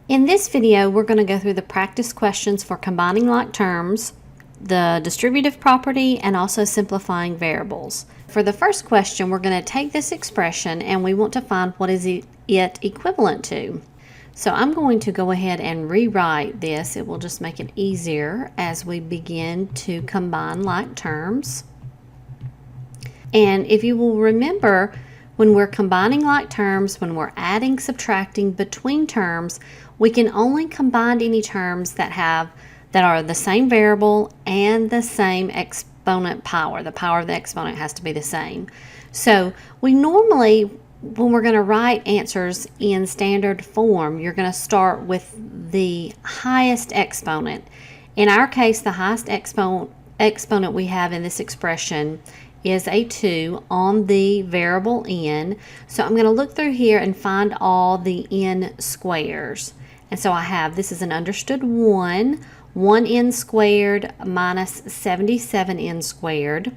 In this video, we're going to go through the practice questions for combining like terms, the distributive property, and also simplifying variables. For the first question, we're going to take this expression and we want to find what is it equivalent to. So I'm going to go ahead and rewrite this. It will just make it easier as we begin to combine like terms. And if you will remember, when we're combining like terms, when we're adding, subtracting between terms, we can only combine any terms that are the same variable and the same exponent power. The power of the exponent has to be the same. So we normally, when we're going to write answers in standard form, you're going to start with the highest exponent. In our case, the highest exponent we have in this expression is a 2 on the variable n. So I'm going to look through here and find all the n squares. And so I have, this is an understood 1 n squared minus 77n squared.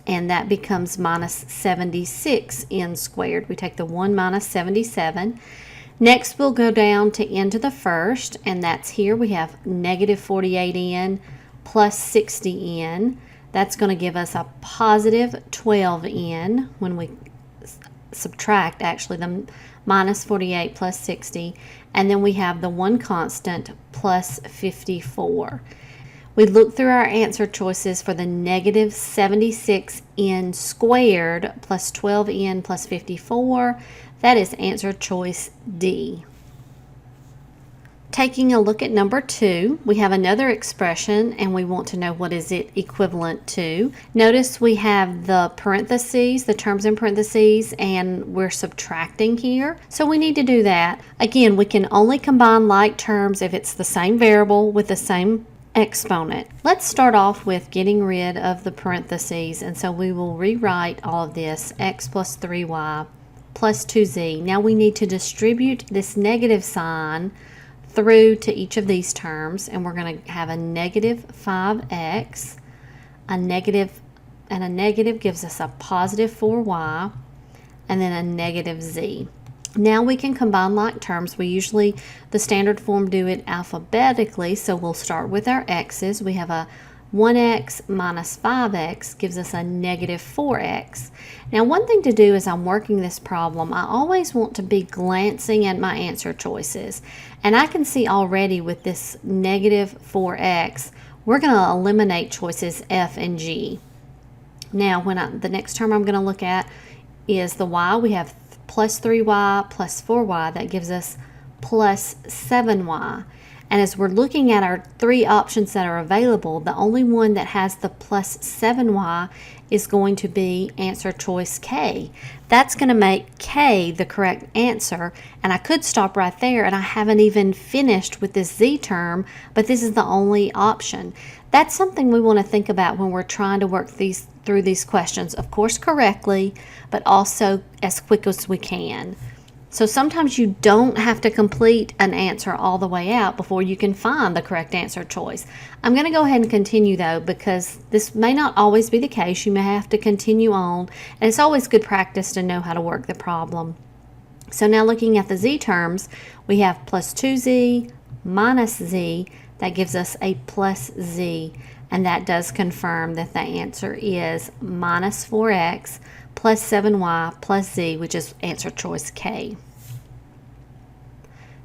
And that becomes minus 76n squared. We take the 1 minus 77. Next we'll go down to n to the first, and that's here we have negative 48n plus 60n. That's going to give us a positive 12n when we subtract actually the minus 48 plus 60, and then we have the one constant plus 54. We look through our answer choices for the negative 76n squared plus 12n plus 54. That is answer choice D. Taking a look at number 2, we have another expression and we want to know what is it equivalent to. Notice we have the parentheses, the terms in parentheses, and we're subtracting here. So we need to do that. Again, we can only combine like terms if it's the same variable with the same exponent. Let's start off with getting rid of the parentheses, and so we will rewrite all of this x plus 3y plus 2z. Now we need to distribute this negative sign through to each of these terms, and we're going to have a negative 5x, a negative gives us a positive 4y, and then a negative z. Now we can combine like terms. We usually, the standard form, do it alphabetically, so we'll start with our x's. We have a 1x minus 5x gives us a negative 4x. Now one thing to do as I'm working this problem, I always want to be glancing at my answer choices. And I can see already with this negative 4x, we're going to eliminate choices F and G. Now the next term I'm going to look at is the y. We have plus 3y plus 4y. That gives us plus 7y. And as we're looking at our three options that are available, the only one that has the plus 7y is going to be answer choice K. That's going to make K the correct answer, and I could stop right there, and I haven't even finished with this Z term, but this is the only option. That's something we want to think about when we're trying to work through these questions, of course correctly, but also as quick as we can. So sometimes you don't have to complete an answer all the way out before you can find the correct answer choice. I'm going to go ahead and continue though, because this may not always be the case. You may have to continue on, and it's always good practice to know how to work the problem. So now looking at the z terms, we have plus 2z minus z. That gives us a plus z, and that does confirm that the answer is minus 4x plus 7y plus z, which is answer choice K.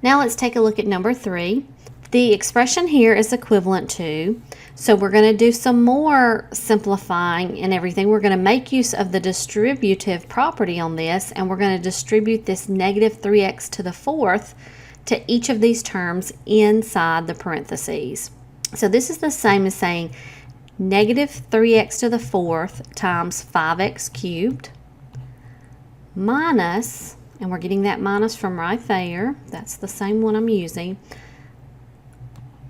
Now let's take a look at number 3. The expression here is equivalent to, so we're going to do some more simplifying and everything. We're going to make use of the distributive property on this, and we're going to distribute this negative 3x to the 4th to each of these terms inside the parentheses. So this is the same as saying negative 3x to the 4th times 5x cubed minus, and we're getting that minus from right there. That's the same one I'm using.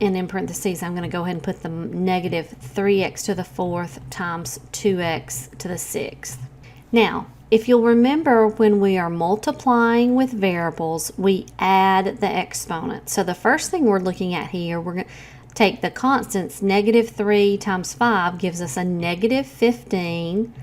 And in parentheses, I'm going to go ahead and put the negative 3x to the 4th times 2x to the 6th. Now, if you'll remember, when we are multiplying with variables, we add the exponent. So the first thing we're looking at here, we're going to take the constants. Negative 3 times 5 gives us a negative 15,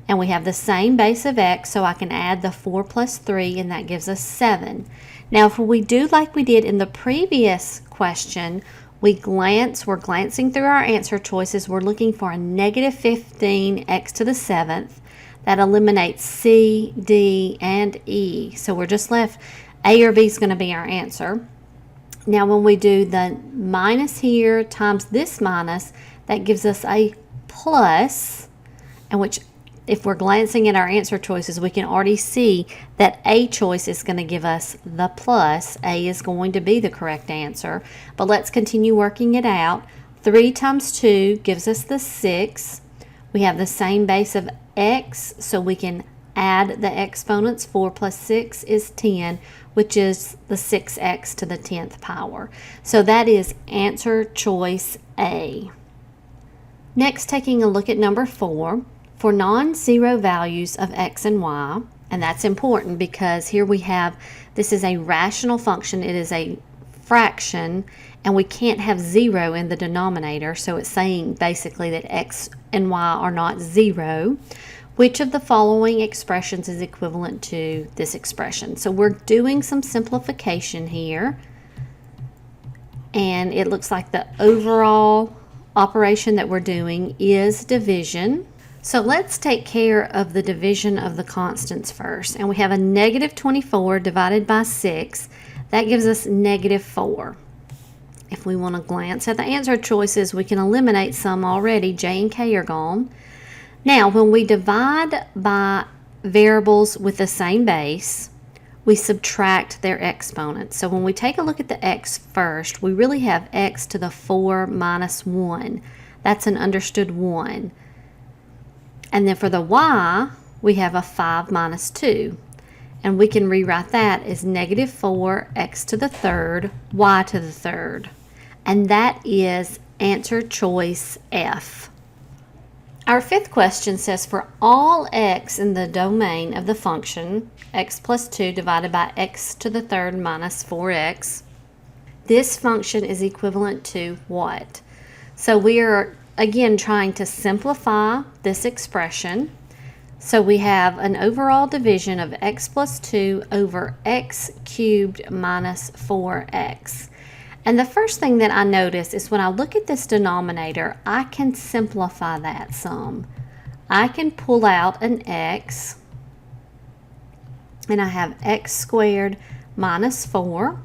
and we have the same base of x, so I can add the 4 plus 3, and that gives us 7. Now, if we do like we did in the previous question, we're glancing through our answer choices. We're looking for a negative 15 x to the 7th. That eliminates C, D, and E. So we're just left, A or B is going to be our answer. Now, when we do the minus here times this minus, that gives us a plus, and which, if we're glancing at our answer choices, we can already see that A choice is going to give us the plus. A is going to be the correct answer. But let's continue working it out. 3 times 2 gives us the 6. We have the same base of x, so we can add the exponents. 4 plus 6 is 10, which is the 6x to the 10th power. So that is answer choice A. Next, taking a look at number 4. For non-zero values of x and y, and that's important because here we have, this is a rational function, it is a fraction, and we can't have 0 in the denominator, so it's saying basically that x and y are not 0. Which of the following expressions is equivalent to this expression? So we're doing some simplification here, and it looks like the overall operation that we're doing is division. So let's take care of the division of the constants first. And we have a negative 24 divided by 6. That gives us negative 4. If we want to glance at the answer choices, we can eliminate some already. J and K are gone. Now, when we divide by variables with the same base, we subtract their exponents. So when we take a look at the x first, we really have x to the 4 minus 1. That's an understood 1. And then for the y, we have a 5 minus 2. And we can rewrite that as negative 4 x to the 3rd, y to the 3rd. And that is answer choice F. Our fifth question says for all x in the domain of the function, x plus 2 divided by x to the 3rd minus 4x, this function is equivalent to what? So we are again trying to simplify this expression. So we have an overall division of x plus 2 over x cubed minus 4x. And the first thing that I notice is when I look at this denominator, I can simplify that some. I can pull out an x, and I have x squared minus 4.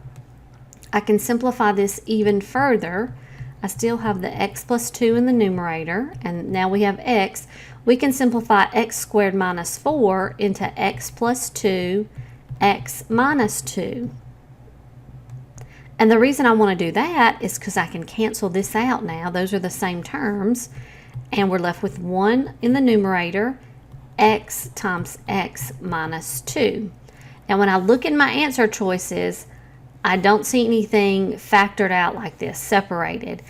I can simplify this even further. I still have the x plus 2 in the numerator, and now we have x. We can simplify x squared minus 4 into x plus 2, x minus 2. And the reason I want to do that is because I can cancel this out now. Those are the same terms, and we're left with 1 in the numerator, x times x minus 2. Now when I look in my answer choices, I don't see anything factored out like this, separated.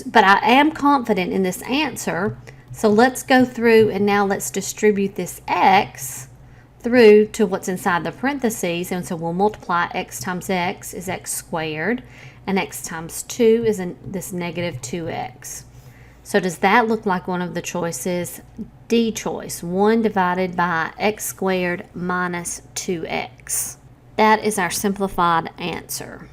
But I am confident in this answer, so let's go through and now let's distribute this x through to what's inside the parentheses. And so we'll multiply x times x is x squared, and x times 2 is this negative 2x. So does that look like one of the choices? D choice, 1 divided by x squared minus 2x. That is our simplified answer.